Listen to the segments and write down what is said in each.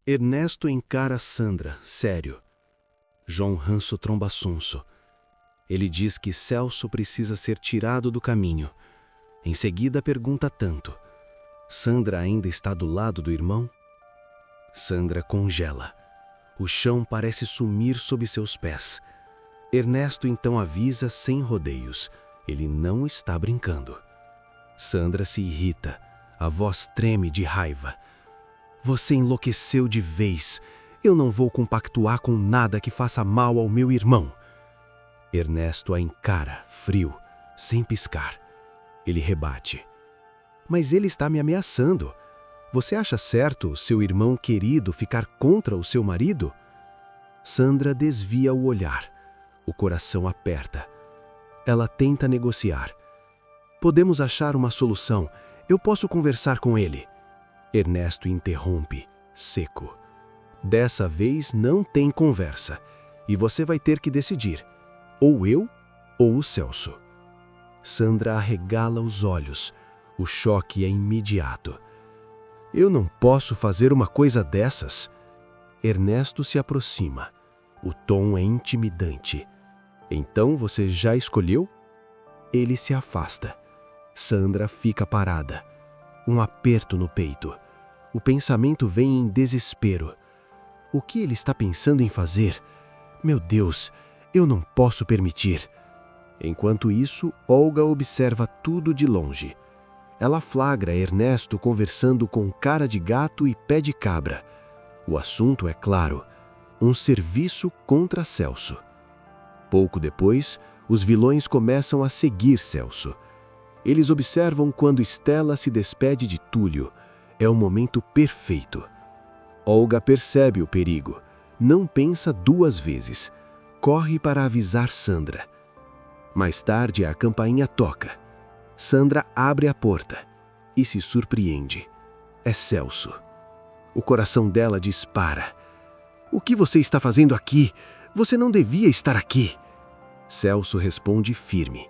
Ernesto encara Sandra, sério. João Ranço tromba sonso. Ele diz que Celso precisa ser tirado do caminho. Em seguida pergunta tanto. Sandra ainda está do lado do irmão? Sandra congela. O chão parece sumir sob seus pés. Ernesto então avisa sem rodeios. Ele não está brincando. Sandra se irrita. A voz treme de raiva. Você enlouqueceu de vez. Eu não vou compactuar com nada que faça mal ao meu irmão. Ernesto a encara, frio, sem piscar. Ele rebate. Mas ele está me ameaçando. Você acha certo seu irmão querido ficar contra o seu marido? Sandra desvia o olhar. O coração aperta. Ela tenta negociar. Podemos achar uma solução. Eu posso conversar com ele. Ernesto interrompe, seco. Dessa vez não tem conversa. E você vai ter que decidir. Ou eu ou o Celso. Sandra arregala os olhos. O choque é imediato. Eu não posso fazer uma coisa dessas. Ernesto se aproxima. O tom é intimidante. Então você já escolheu? Ele se afasta. Sandra fica parada. Um aperto no peito. O pensamento vem em desespero. O que ele está pensando em fazer? Meu Deus, eu não posso permitir. Enquanto isso, Olga observa tudo de longe. Ela flagra Ernesto conversando com cara de gato e pé de cabra. O assunto é claro: um serviço contra Celso. Pouco depois, os vilões começam a seguir Celso. Eles observam quando Estela se despede de Túlio. É o momento perfeito. Olga percebe o perigo. Não pensa duas vezes. Corre para avisar Sandra. Mais tarde, a campainha toca. Sandra abre a porta e se surpreende. É Celso. O coração dela dispara. O que você está fazendo aqui? Você não devia estar aqui. Celso responde firme.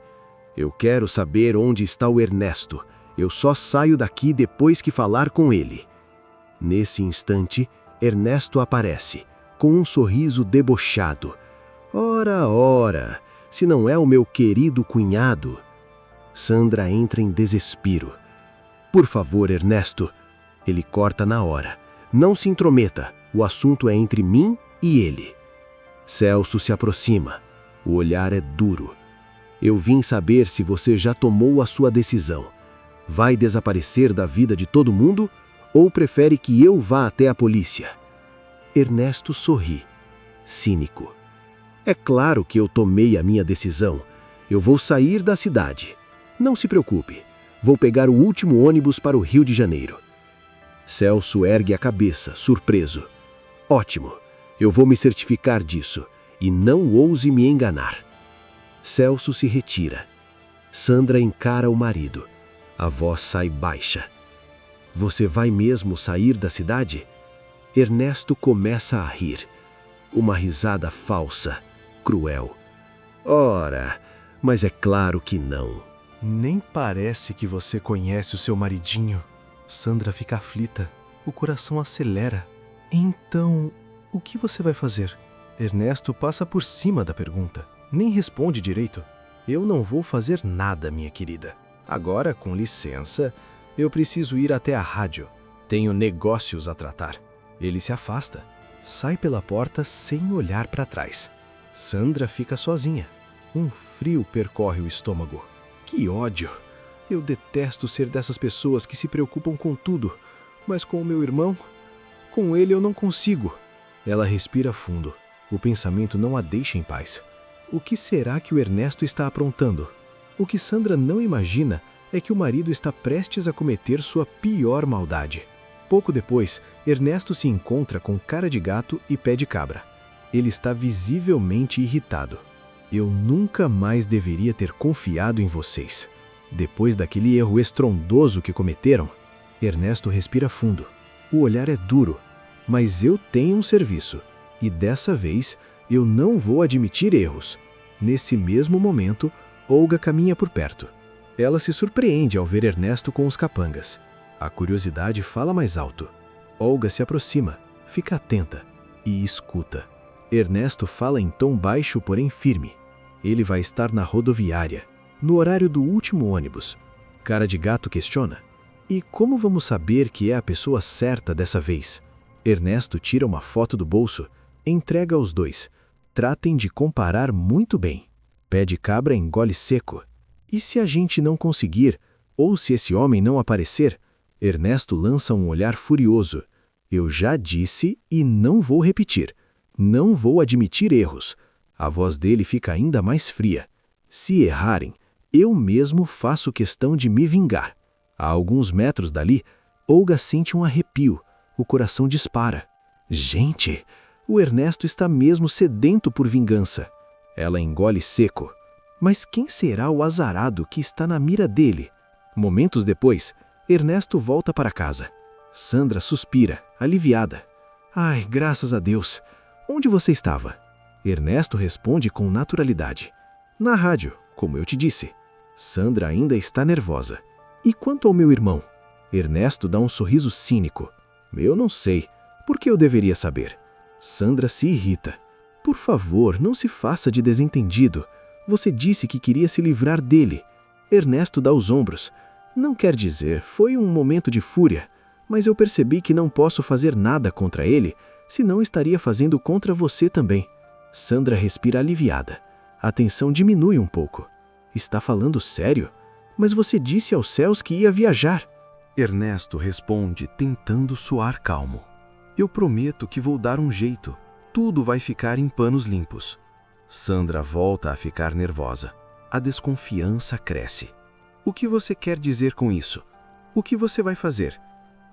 Eu quero saber onde está o Ernesto. Eu só saio daqui depois que falar com ele. Nesse instante, Ernesto aparece, com um sorriso debochado. Ora, ora, se não é o meu querido cunhado. Sandra entra em desespero. Por favor, Ernesto. Ele corta na hora. Não se intrometa. O assunto é entre mim e ele. Celso se aproxima. O olhar é duro. Eu vim saber se você já tomou a sua decisão. Vai desaparecer da vida de todo mundo ou prefere que eu vá até a polícia? Ernesto sorri, cínico. É claro que eu tomei a minha decisão. Eu vou sair da cidade. Não se preocupe. Vou pegar o último ônibus para o Rio de Janeiro. Celso ergue a cabeça, surpreso. Ótimo. Eu vou me certificar disso. E não ouse me enganar. Celso se retira. Sandra encara o marido. A voz sai baixa. Você vai mesmo sair da cidade? Ernesto começa a rir. Uma risada falsa, cruel. Ora, mas é claro que não. Nem parece que você conhece o seu maridinho. Sandra fica aflita. O coração acelera. Então, o que você vai fazer? Ernesto passa por cima da pergunta. Nem responde direito. Eu não vou fazer nada, minha querida. Agora, com licença, eu preciso ir até a rádio. Tenho negócios a tratar. Ele se afasta. Sai pela porta sem olhar para trás. Sandra fica sozinha. Um frio percorre o estômago. Que ódio! Eu detesto ser dessas pessoas que se preocupam com tudo. Mas com o meu irmão, com ele eu não consigo. Ela respira fundo. O pensamento não a deixa em paz. O que será que o Ernesto está aprontando? O que Sandra não imagina é que o marido está prestes a cometer sua pior maldade. Pouco depois, Ernesto se encontra com cara de gato e pé de cabra. Ele está visivelmente irritado. Eu nunca mais deveria ter confiado em vocês. Depois daquele erro estrondoso que cometeram, Ernesto respira fundo. O olhar é duro, mas eu tenho um serviço. E dessa vez, eu não vou admitir erros. Nesse mesmo momento, Olga caminha por perto. Ela se surpreende ao ver Ernesto com os capangas. A curiosidade fala mais alto. Olga se aproxima, Fica atenta e escuta. Ernesto fala em tom baixo, porém firme. Ele vai estar na rodoviária, no horário do último ônibus. Cara de Gato questiona: e como vamos saber que é a pessoa certa dessa vez? Ernesto tira uma foto do bolso, entrega aos dois. Tratem de comparar muito bem. Pé de cabra engole seco. E se a gente não conseguir, ou se esse homem não aparecer? Ernesto lança um olhar furioso. Eu já disse e não vou repetir. Não vou admitir erros. A voz dele fica ainda mais fria. Se errarem, eu mesmo faço questão de me vingar. A alguns metros dali, Olga sente um arrepio. O coração dispara. Gente, o Ernesto está mesmo sedento por vingança. Ela engole seco. Mas quem será o azarado que está na mira dele? Momentos depois, Ernesto volta para casa. Sandra suspira, aliviada. Ai, graças a Deus. Onde você estava? Ernesto responde com naturalidade. Na rádio, como eu te disse. Sandra ainda está nervosa. E quanto ao meu irmão? Ernesto dá um sorriso cínico. Eu não sei. Por que eu deveria saber? Sandra se irrita. Por favor, não se faça de desentendido. Você disse que queria se livrar dele. Ernesto dá os ombros. Não quer dizer, foi um momento de fúria, mas eu percebi que não posso fazer nada contra ele, senão estaria fazendo contra você também. Sandra respira aliviada. A tensão diminui um pouco. Está falando sério? Mas você disse aos céus que ia viajar. Ernesto responde, tentando soar calmo. Eu prometo que vou dar um jeito. Tudo vai ficar em panos limpos. Sandra volta a ficar nervosa. A desconfiança cresce. O que você quer dizer com isso? O que você vai fazer?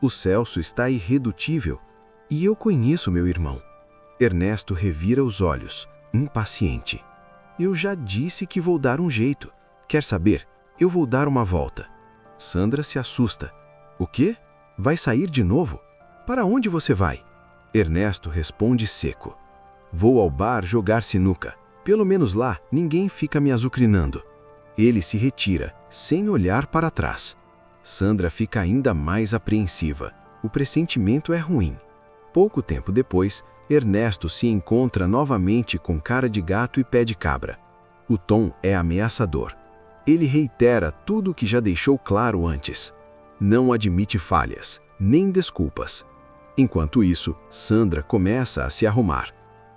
O Celso está irredutível. E eu conheço meu irmão. Ernesto revira os olhos, impaciente. Eu já disse que vou dar um jeito. Quer saber? Eu vou dar uma volta. Sandra se assusta. O quê? Vai sair de novo? Para onde você vai? Ernesto responde seco. Vou ao bar jogar sinuca. Pelo menos lá, ninguém fica me azucrinando. Ele se retira, sem olhar para trás. Sandra fica ainda mais apreensiva. O pressentimento é ruim. Pouco tempo depois, Ernesto se encontra novamente com cara de gato e pé de cabra. O tom é ameaçador. Ele reitera tudo o que já deixou claro antes. Não admite falhas, nem desculpas. Enquanto isso, Sandra começa a se arrumar.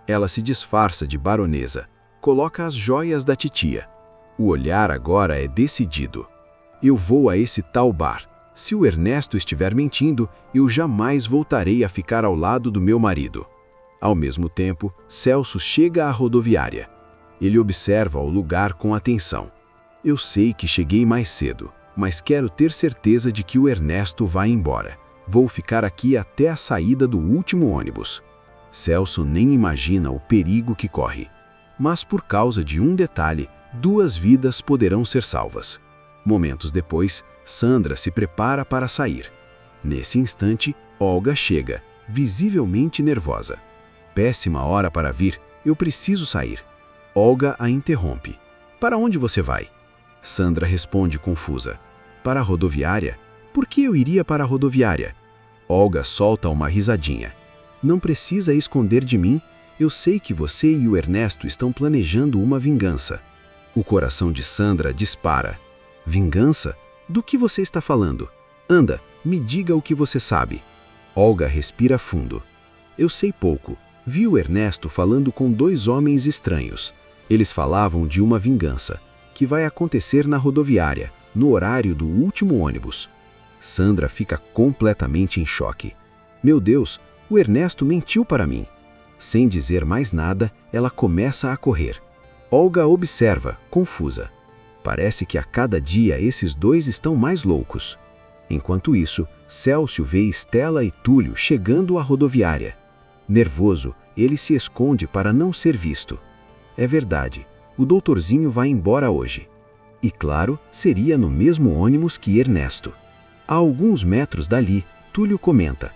Ela se disfarça de baronesa, coloca as joias da titia. O olhar agora é decidido. Eu vou a esse tal bar. Se o Ernesto estiver mentindo, eu jamais voltarei a ficar ao lado do meu marido. Ao mesmo tempo, Celso chega à rodoviária. Ele observa o lugar com atenção. Eu sei que cheguei mais cedo, mas quero ter certeza de que o Ernesto vai embora. Vou ficar aqui até a saída do último ônibus. Celso nem imagina o perigo que corre. Mas por causa de um detalhe, 2 vidas poderão ser salvas. Momentos depois, Sandra se prepara para sair. Nesse instante, Olga chega, visivelmente nervosa. Péssima hora para vir, eu preciso sair. Olga a interrompe. Para onde você vai? Sandra responde confusa. Para a rodoviária? Por que eu iria para a rodoviária? Olga solta uma risadinha. Não precisa esconder de mim, eu sei que você e o Ernesto estão planejando uma vingança. O coração de Sandra dispara. Vingança? Do que você está falando? Anda, me diga o que você sabe. Olga respira fundo. Eu sei pouco. Vi o Ernesto falando com 2 homens estranhos. Eles falavam de uma vingança, que vai acontecer na rodoviária, no horário do último ônibus. Sandra fica completamente em choque. Meu Deus, o Ernesto mentiu para mim. Sem dizer mais nada, ela começa a correr. Olga observa, confusa. Parece que a cada dia esses 2 estão mais loucos. Enquanto isso, Celso vê Estela e Túlio chegando à rodoviária. Nervoso, ele se esconde para não ser visto. É verdade, o doutorzinho vai embora hoje. E claro, seria no mesmo ônibus que Ernesto. A alguns metros dali, Túlio comenta.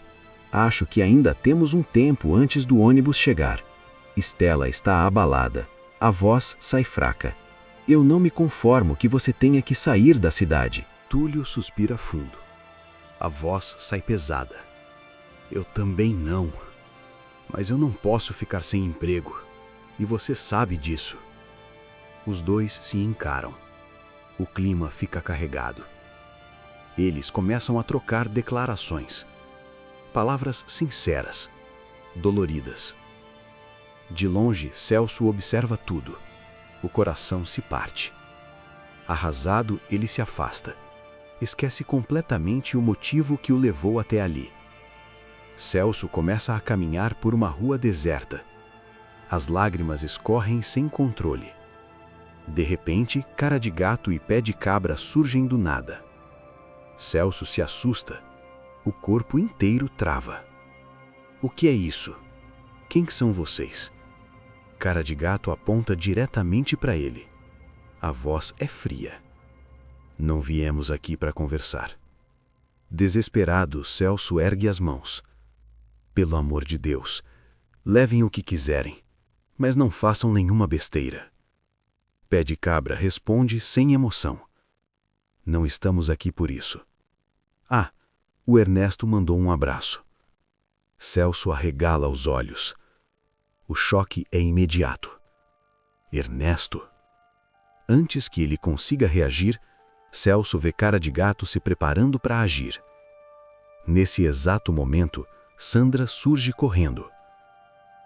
Acho que ainda temos um tempo antes do ônibus chegar. Estela está abalada. A voz sai fraca. Eu não me conformo que você tenha que sair da cidade. Túlio suspira fundo. A voz sai pesada. Eu também não. Mas eu não posso ficar sem emprego. E você sabe disso. Os dois se encaram. O clima fica carregado. Eles começam a trocar declarações. Palavras sinceras, doloridas. De longe, Celso observa tudo. O coração se parte. Arrasado, ele se afasta. Esquece completamente o motivo que o levou até ali. Celso começa a caminhar por uma rua deserta. As lágrimas escorrem sem controle. De repente, Cara de Gato e Pé de Cabra surgem do nada. Celso se assusta. O corpo inteiro trava. O que é isso? Quem são vocês? Cara de Gato aponta diretamente para ele. A voz é fria. Não viemos aqui para conversar. Desesperado, Celso ergue as mãos. Pelo amor de Deus, levem o que quiserem, mas não façam nenhuma besteira. Pé de Cabra responde sem emoção. Não estamos aqui por isso. Ah, o Ernesto mandou um abraço. Celso arregala os olhos. O choque é imediato. Ernesto? Antes que ele consiga reagir, Celso vê Cara de Gato se preparando para agir. Nesse exato momento, Sandra surge correndo.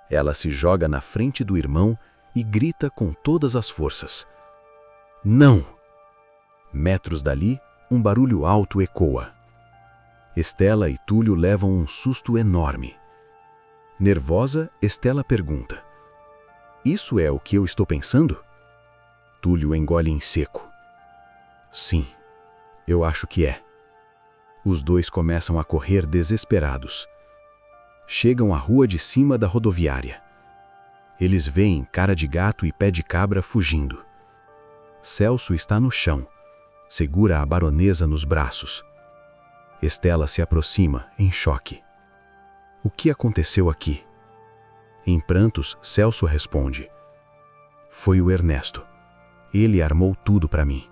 Ela se joga na frente do irmão e grita com todas as forças. Não! Metros dali, um barulho alto ecoa. Estela e Túlio levam um susto enorme. Nervosa, Estela pergunta: Isso é o que eu estou pensando? Túlio engole em seco. Sim, eu acho que é. Os dois começam a correr desesperados. Chegam à rua de cima da rodoviária. Eles veem Cara de Gato e Pé de Cabra fugindo. Celso está no chão, segura a baronesa nos braços. Estela se aproxima, em choque. O que aconteceu aqui? Em prantos, Celso responde: Foi o Ernesto. Ele armou tudo para mim.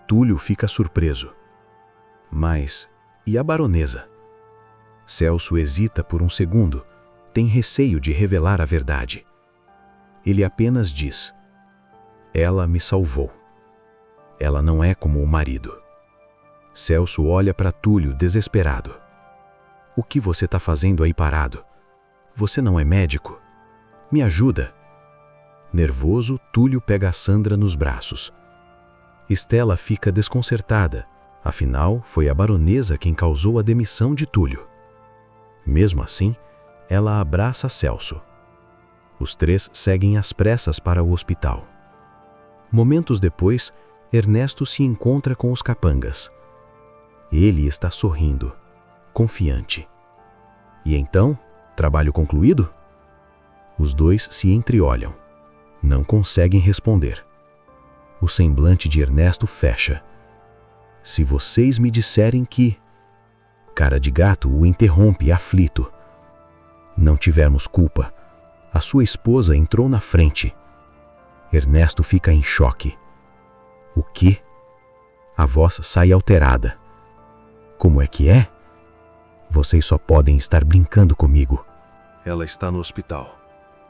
Túlio fica surpreso. Mas, e a baronesa? Celso hesita por um segundo, tem receio de revelar a verdade. Ele apenas diz: Ela me salvou. Ela não é como o marido. Celso olha para Túlio desesperado. O que você está fazendo aí parado? Você não é médico? Me ajuda. Nervoso, Túlio pega a Sandra nos braços. Estela fica desconcertada, afinal foi a baronesa quem causou a demissão de Túlio. Mesmo assim, ela abraça Celso. Os três seguem às pressas para o hospital. Momentos depois, Ernesto se encontra com os capangas. Ele está sorrindo, confiante. E então, trabalho concluído? Os dois se entreolham. Não conseguem responder. O semblante de Ernesto fecha. Se vocês me disserem que... Cara de Gato o interrompe aflito. Não tivemos culpa. A sua esposa entrou na frente. Ernesto fica em choque. O quê? A voz sai alterada. Como é que é? Vocês só podem estar brincando comigo. Ela está no hospital.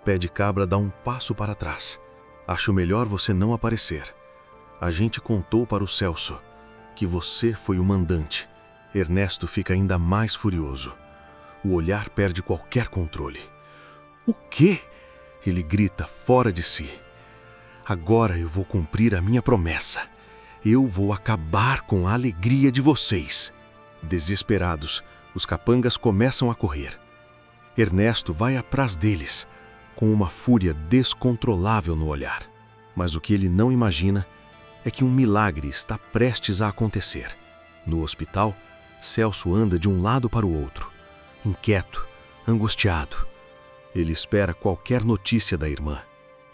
Pé de Cabra dá um passo para trás. Acho melhor você não aparecer. A gente contou para o Celso que você foi o mandante. Ernesto fica ainda mais furioso. O olhar perde qualquer controle. O quê? Ele grita fora de si. Agora eu vou cumprir a minha promessa. Eu vou acabar com a alegria de vocês. Desesperados, os capangas começam a correr. Ernesto vai atrás deles, com uma fúria descontrolável no olhar. Mas o que ele não imagina é que um milagre está prestes a acontecer. No hospital, Celso anda de um lado para o outro, inquieto, angustiado. Ele espera qualquer notícia da irmã.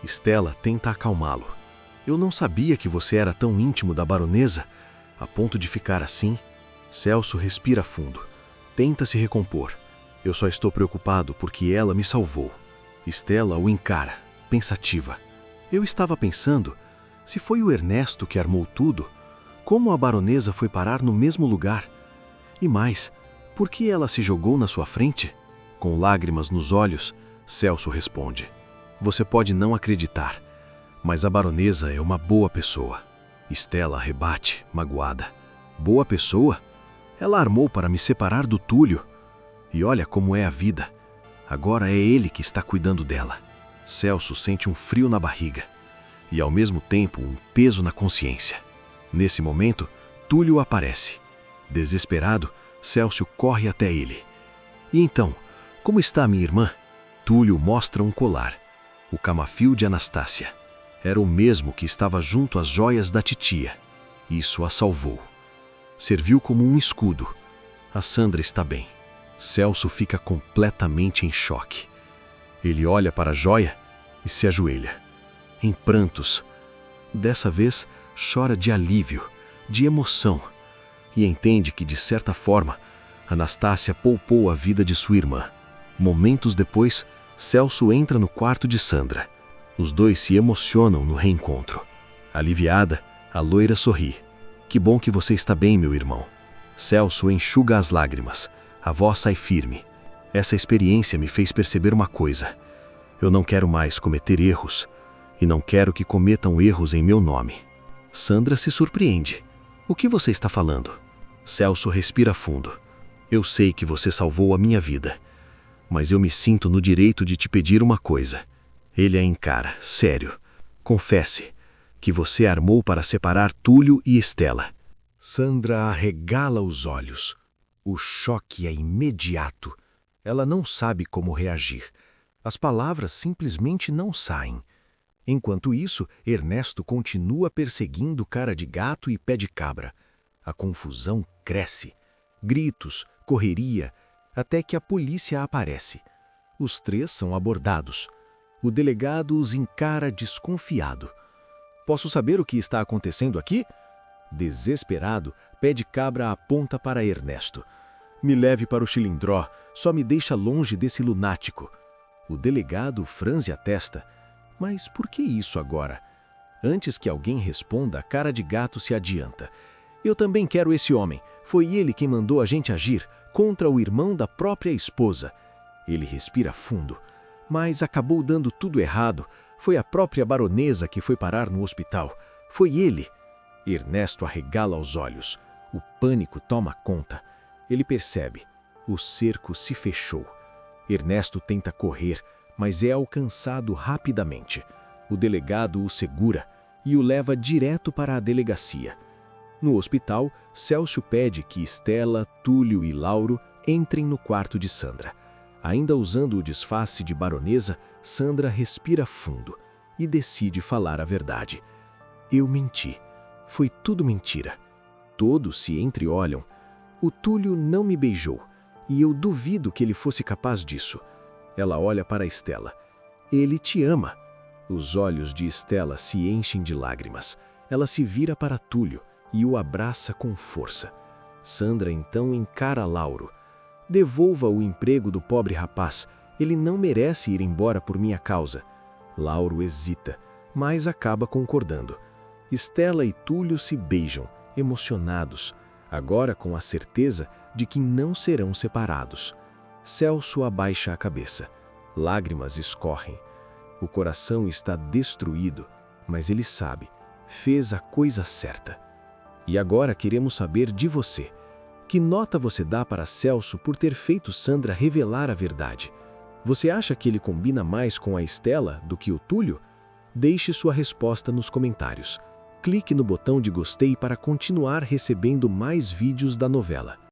Estela tenta acalmá-lo. Eu não sabia que você era tão íntimo da baronesa, a ponto de ficar assim. Celso respira fundo. Tenta se recompor. Eu só estou preocupado porque ela me salvou. Estela o encara, pensativa. Eu estava pensando, se foi o Ernesto que armou tudo, como a baronesa foi parar no mesmo lugar? E mais, por que ela se jogou na sua frente? Com lágrimas nos olhos, Celso responde: Você pode não acreditar, mas a baronesa é uma boa pessoa. Estela rebate, magoada: Boa pessoa? Ela armou para me separar do Túlio. E olha como é a vida. Agora é ele que está cuidando dela. Celso sente um frio na barriga e, ao mesmo tempo, um peso na consciência. Nesse momento, Túlio aparece. Desesperado, Celso corre até ele. E então, como está minha irmã? Túlio mostra um colar. O camafio de Anastácia. Era o mesmo que estava junto às joias da titia. Isso a salvou. Serviu como um escudo. A Sandra está bem. Celso fica completamente em choque. Ele olha para a joia e se ajoelha. Em prantos. Dessa vez, chora de alívio, de emoção. E entende que, de certa forma, Anastácia poupou a vida de sua irmã. Momentos depois, Celso entra no quarto de Sandra. Os dois se emocionam no reencontro. Aliviada, a loira sorri. Que bom que você está bem, meu irmão. Celso enxuga as lágrimas. A voz sai firme. Essa experiência me fez perceber uma coisa. Eu não quero mais cometer erros. E não quero que cometam erros em meu nome. Sandra se surpreende. O que você está falando? Celso respira fundo. Eu sei que você salvou a minha vida. Mas eu me sinto no direito de te pedir uma coisa. Ele a encara, sério. Confesse que você armou para separar Túlio e Estela. Sandra arregala os olhos. O choque é imediato. Ela não sabe como reagir. As palavras simplesmente não saem. Enquanto isso, Ernesto continua perseguindo Cara de Gato e Pé de Cabra. A confusão cresce. Gritos, correria, até que a polícia aparece. Os três são abordados. O delegado os encara desconfiado. Posso saber o que está acontecendo aqui? Desesperado, Pé de Cabra aponta para Ernesto. Me leve para o Chilindró, só me deixa longe desse lunático. O delegado franze a testa. Mas por que isso agora? Antes que alguém responda, Cara de Gato se adianta. Eu também quero esse homem. Foi ele quem mandou a gente agir contra o irmão da própria esposa. Ele respira fundo. Mas acabou dando tudo errado. Foi a própria baronesa que foi parar no hospital. Foi ele. Ernesto arregala os olhos. O pânico toma conta. Ele percebe. O cerco se fechou. Ernesto tenta correr, mas é alcançado rapidamente. O delegado o segura e o leva direto para a delegacia. No hospital, Celso pede que Estela, Túlio e Lauro entrem no quarto de Sandra. Ainda usando o disfarce de baronesa, Sandra respira fundo e decide falar a verdade. Eu menti. Foi tudo mentira. Todos se entreolham. O Túlio não me beijou, e eu duvido que ele fosse capaz disso. Ela olha para Estela. Ele te ama. Os olhos de Estela se enchem de lágrimas. Ela se vira para Túlio e o abraça com força. Sandra então encara Lauro. Devolva o emprego do pobre rapaz. Ele não merece ir embora por minha causa. Lauro hesita, mas acaba concordando. Estela e Túlio se beijam, emocionados, agora com a certeza de que não serão separados. Celso abaixa a cabeça. Lágrimas escorrem. O coração está destruído, mas ele sabe, fez a coisa certa. E agora queremos saber de você. Que nota você dá para Celso por ter feito Sandra revelar a verdade? Você acha que ele combina mais com a Estela do que o Túlio? Deixe sua resposta nos comentários. Clique no botão de gostei para continuar recebendo mais vídeos da novela.